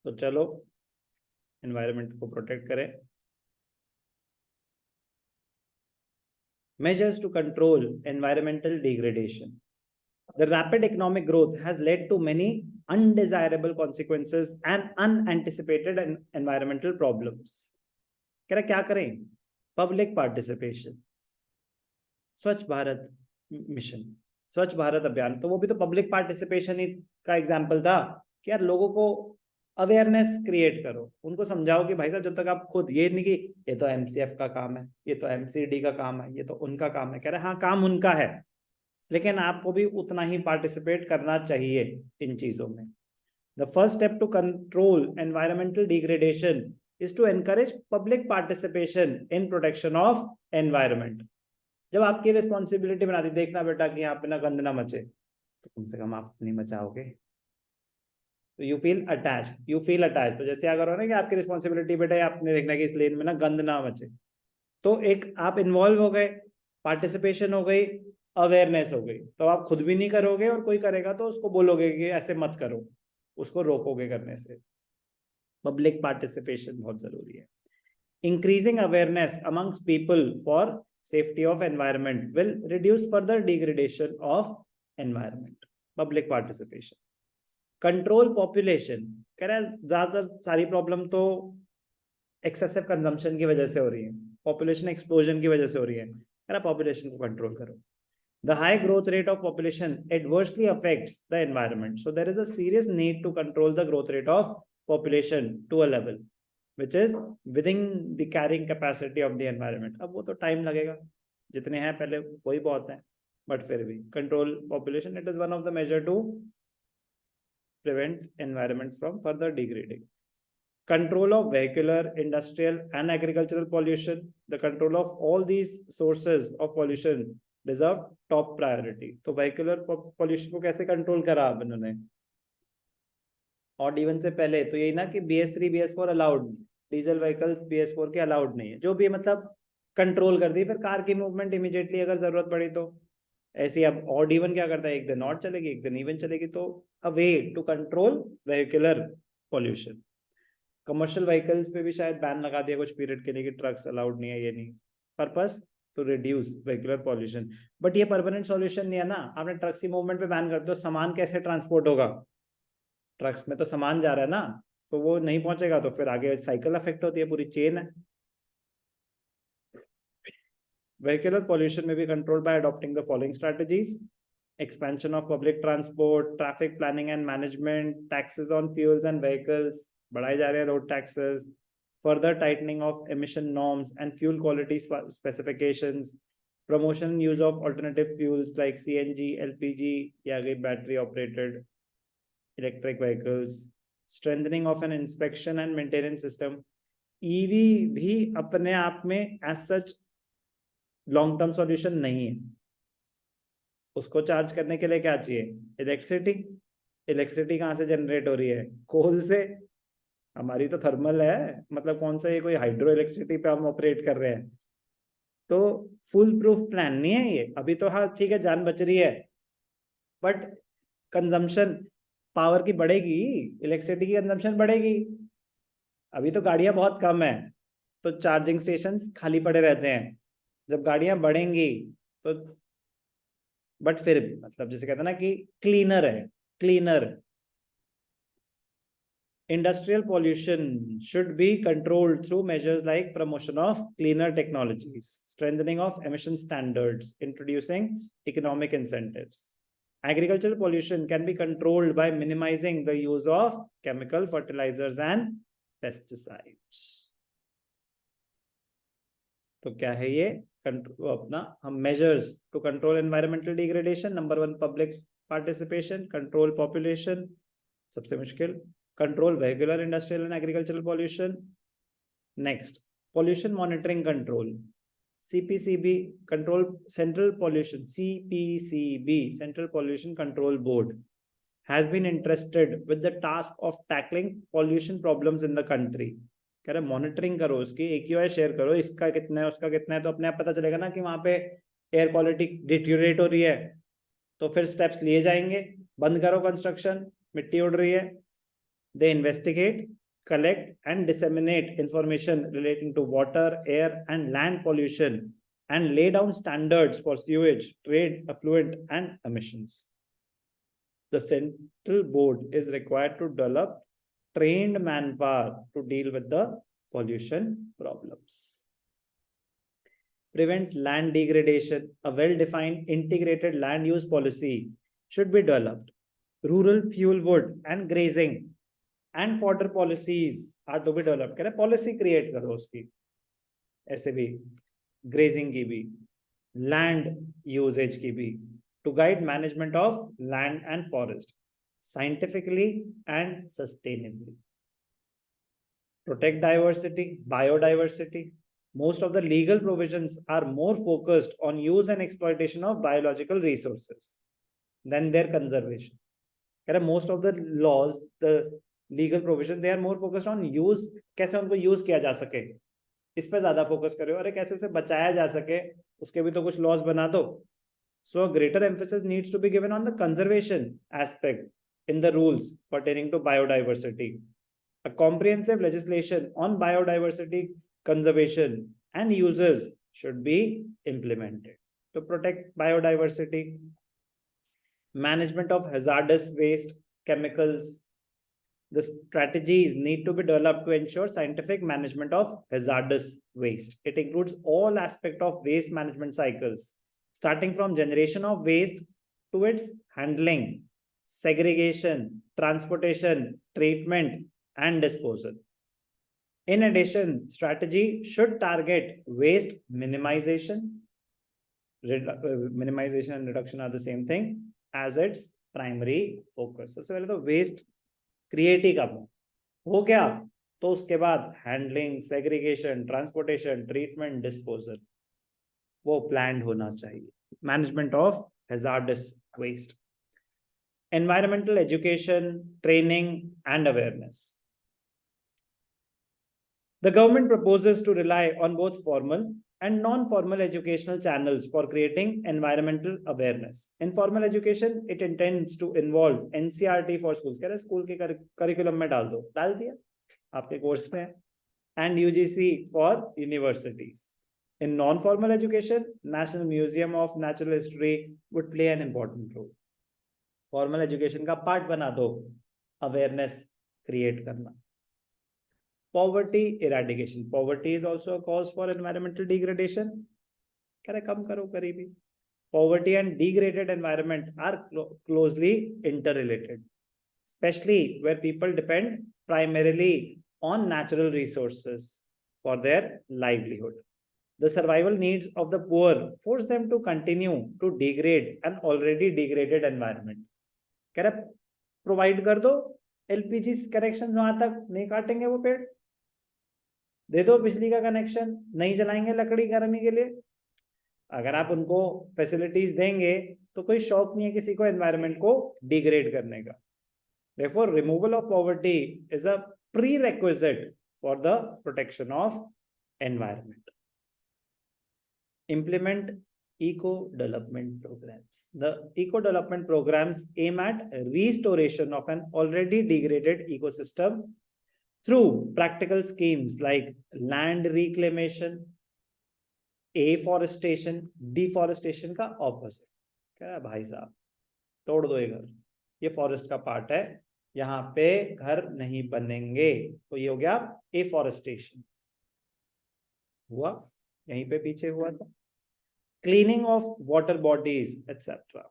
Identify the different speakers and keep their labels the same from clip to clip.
Speaker 1: तो चलो एनवायरनमेंट को प्रोटेक्ट करें। Measures to control environmental degradation. The rapid economic growth has led to many undesirable consequences and unanticipated environmental problems. कह रहा क्या करें? पब्लिक पार्टिसिपेशन, स्वच्छ भारत मिशन, स्वच्छ भारत अभियान, तो वो भी तो पब्लिक पार्टिसिपेशन ही का एग्जाम्पल था कि यार लोगों को अवेयरनेस क्रिएट करो, उनको समझाओ कि भाई साहब जब तक आप खुद, ये नहीं कि ये तो एमसीएफ का काम है, ये तो एमसीडी का काम है, ये तो उनका काम है। कह रहे हाँ काम उनका है, लेकिन आपको भी उतना ही पार्टिसिपेट करना चाहिए इन चीजों में। The first step to control environmental degradation is to encourage public participation in protection of environment. जब आपकी रिस्पॉन्सिबिलिटी बनाती, देखना बेटा कि यहाँ पे ना गंद ना मचे, तो कम से कम आप नहीं मचाओगे, तो यू फील अटैच्ड। तो जैसे अगर हो ना कि आपकी रिस्पॉन्सिबिलिटी बेटा आपने देखना कि इस लेन में ना गंद ना मचे, तो एक आप इन्वॉल्व हो गए, पार्टिसिपेशन हो गई, अवेयरनेस हो गई, तो आप खुद भी नहीं करोगे और कोई करेगा तो उसको बोलोगे कि ऐसे मत करो, उसको रोकोगे करने से। पब्लिक पार्टिसिपेशन बहुत जरूरी है। Increasing awareness amongst people for safety of environment will reduce further degradation of environment. Public participation. Control population, कह रहा है ज्यादातर सारी प्रॉब्लम तो एक्सेसिव कंजम्पशन की वजह से हो रही है, पॉपुलेशन एक्सप्लोजन की वजह से हो रही है। कह रहा पॉपुलेशन को कंट्रोल करो। The high growth rate of population adversely affects the environment. So there is a serious need to control the growth rate of population to a level which is within the carrying capacity of the environment. अब वो तो time लगेगा, जितने हैं पहले वही बहुत है, बट फिर भी control population, it is one of the major to prevent environment from further degrading. Control of vehicular, industrial and agricultural pollution. The control of all these sources of pollution deserve top priority. तो vehicular pollution को कैसे control करा अब इन्होंने? और even से पहले तो यही ना कि BS3 BS4 अलाउड नहीं, डीजल व्हीकल्स BS4 के अलाउड नहीं है, जो भी मतलब कंट्रोल कर दी। फिर कार की मूवमेंट इमीडिएटली अगर जरूरत पड़ी तो ऐसे। अब ऑड इवन क्या करता है, एक दिन ऑड चलेगी एक दिन इवन चलेगी, तो a way to control vehicular pollution. Commercial vehicles पे भी शायद बैन लगा दिया कुछ पीरियड के लिए कि ट्रक्स अलाउड नहीं है, ये नहीं, purpose to reduce vehicular pollution. But ये परमानेंट सॉल्यूशन नहीं है ना। आपने ट्रक्स की मूवमेंट पे बैन कर दो, सामान कैसे ट्रांसपोर्ट होगा? ट्रक्स में तो सामान जा रहा है ना, तो वो नहीं पहुंचेगा, तो फिर आगे साइकिल अफेक्ट होती है, पूरी चेन है। Vehicular pollution may be controlled by adopting the following strategies: expansion of public transport, traffic planning and management, taxes on fuels and vehicles, बढ़ाए जा रहे हैं road taxes, further tightening of emission norms and fuel quality specifications, promotion and use of alternative fuels like CNG, LPG, या गई battery operated electric vehicles, strengthening of an inspection and maintenance system. EV भी अपने आप में as such long term solution नहीं है। उसको charge करने के लिए क्या चाहिए? इलेक्ट्रिसिटी। इलेक्ट्रिसिटी कहाँ से जनरेट हो रही है? कोल से। हमारी तो थर्मल है, मतलब कौन सा ये कोई हाइड्रो इलेक्ट्रिसिटी पे हम ऑपरेट कर रहे हैं। तो फुल प्रूफ प्लान नहीं है ये अभी तो। हाँ ठीक है, जान बच रही है, बट कंजम्पशन पावर की बढ़ेगी, इलेक्ट्रिसिटी की कंजम्पशन बढ़ेगी। अभी तो गाड़ियां बहुत कम है, तो चार्जिंग स्टेशन खाली पड़े रहते हैं। जब गाड़ियां बढ़ेंगी तो, बट फिर भी मतलब जैसे कहते हैं ना कि क्लीनर है, cleaner. Industrial pollution should be controlled through measures like promotion of cleaner technologies, strengthening of emission standards, introducing economic incentives. Agricultural pollution can be controlled by minimizing the use of chemical fertilizers and pesticides. तो क्या है ये अपना हम measures to control environmental degradation? Number 1 public participation, control population सबसे मुश्किल, control vehicular, industrial and agricultural pollution. Next pollution monitoring control, CPCB control, central pollution, CPCB Central Pollution Control Board has been entrusted with the task of tackling pollution problems in the country. कह रहे monitoring करो उसकी, AQI share करो, इसका कितना है उसका कितना है, तो अपने आप पता चलेगा ना कि वहां पे एयर क्वालिटी डिटीरियोरेट हो रही है, तो फिर स्टेप्स लिए जाएंगे। बंद करो कंस्ट्रक्शन, मिट्टी उड़ रही है, They investigate, collect, and disseminate information relating to water, air, and land pollution and lay down standards for sewage, trade, effluent, and emissions. The central board is required to develop trained manpower to deal with the pollution problems. Prevent land degradation. A well-defined integrated land use policy should be developed. Rural fuel wood and grazing and fodder policies are to be developed. कह रहे policy create करो उसकी ऐसे भी grazing की भी land usage की भी to guide management of land and forest scientifically and sustainably. Protect diversity, biodiversity. Most of the legal provisions are more focused on use and exploitation of biological resources than their conservation. Most of the laws, the legal provisions, they are more focused on use, कैसे उनको use किया जा सके, इस पे ज़्यादा focus करे, अरे कैसे उसे बचाया जा सके, उसके भी तो कुछ laws बना दो. So a greater emphasis needs to be given on the conservation aspect in the rules pertaining to biodiversity. A comprehensive legislation on biodiversity conservation and uses should be implemented to protect biodiversity. Management of hazardous waste, chemicals. The strategies need to be developed to ensure scientific management of hazardous waste. It includes all aspects of waste management cycles, starting from generation of waste to its handling, segregation, transportation, treatment, and disposal. In addition, strategy should target waste minimization. Minimization and reduction are the same thing as its primary focus. So पहले तो waste create ही करना हो गया, तो उसके बाद handling, segregation, transportation, treatment, disposal वो planned होना चाहिए. Management of hazardous waste. Environmental education, training, and awareness. The government proposes to rely on both formal and non-formal educational channels for creating environmental awareness. In formal education, it intends to involve NCERT for schools. कह रहे school के curriculum में डाल दो, डाल दिया आपके course में, and UGC for universities. In non-formal education, National Museum of Natural History would play an important role. Formal education का part बना दो, awareness create करना. Poverty eradication. Poverty is also a cause for environmental degradation. कह रहे कम करो गरीबी. Poverty and degraded environment are closely interrelated, especially where people depend primarily on natural resources for their livelihood. The survival needs of the poor force them to continue to degrade an already degraded environment. कह रहे provide कर दो LPG connection, वहां तक नहीं काटेंगे वो पेड़, दे दो बिजली का कनेक्शन, नहीं जलाएंगे लकड़ी गर्मी के लिए. अगर आप उनको फैसिलिटीज देंगे तो कोई शौक नहीं है किसी को एनवायरनमेंट को डिग्रेड करने का. Therefore, removal of poverty is a prerequisite for the protection of environment. Implement eco-development programs. The eco-development programs aim at restoration of an already degraded ecosystem through practical schemes like land reclamation, afforestation, deforestation का opposite. क्या भाई साहब तोड़ दो ये घर, ये forest का पार्ट है, यहाँ पे घर नहीं बनेंगे, तो ये हो गया एफॉरेस्टेशन हुआ, यहीं पे पीछे हुआ था. Cleaning of water bodies, etc.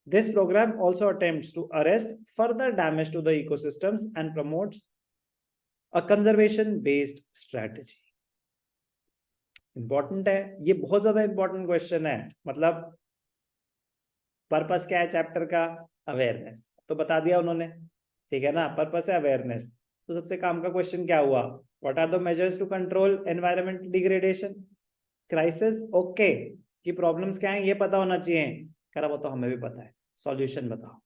Speaker 1: This program also attempts to arrest further damage to the ecosystems and promotes a conservation based strategy. Important है ये, बहुत ज्यादा इंपॉर्टेंट क्वेश्चन है. मतलब पर्पस क्या है चैप्टर का? अवेयरनेस. तो बता दिया उन्होंने, ठीक है ना, पर्पस है अवेयरनेस. तो सबसे काम का क्वेश्चन क्या हुआ? What are the measures to control environmental degradation? Crisis okay, कि प्रॉब्लम्स क्या हैं ये पता होना चाहिए. कह रहा वो तो हमें भी पता है, सॉल्यूशन बताओ.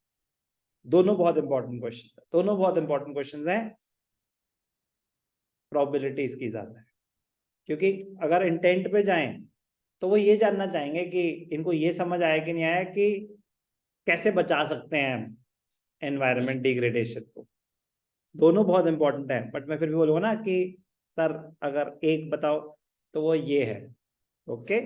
Speaker 1: दोनों बहुत इंपॉर्टेंट क्वेश्चन है, दोनों बहुत इंपॉर्टेंट क्वेश्चन हैं. प्रोबेबिलिटी इसकी ज्यादा है, क्योंकि अगर इंटेंट पे जाएं तो वो ये जानना चाहेंगे कि इनको ये समझ आया कि नहीं आया कि कैसे बचा सकते हैं हम एनवायरनमेंट डिग्रेडेशन को. दोनों बहुत इंपॉर्टेंट है, बट मैं फिर भी बोलूंगा ना कि सर अगर एक बताओ तो वो ये है। ओके।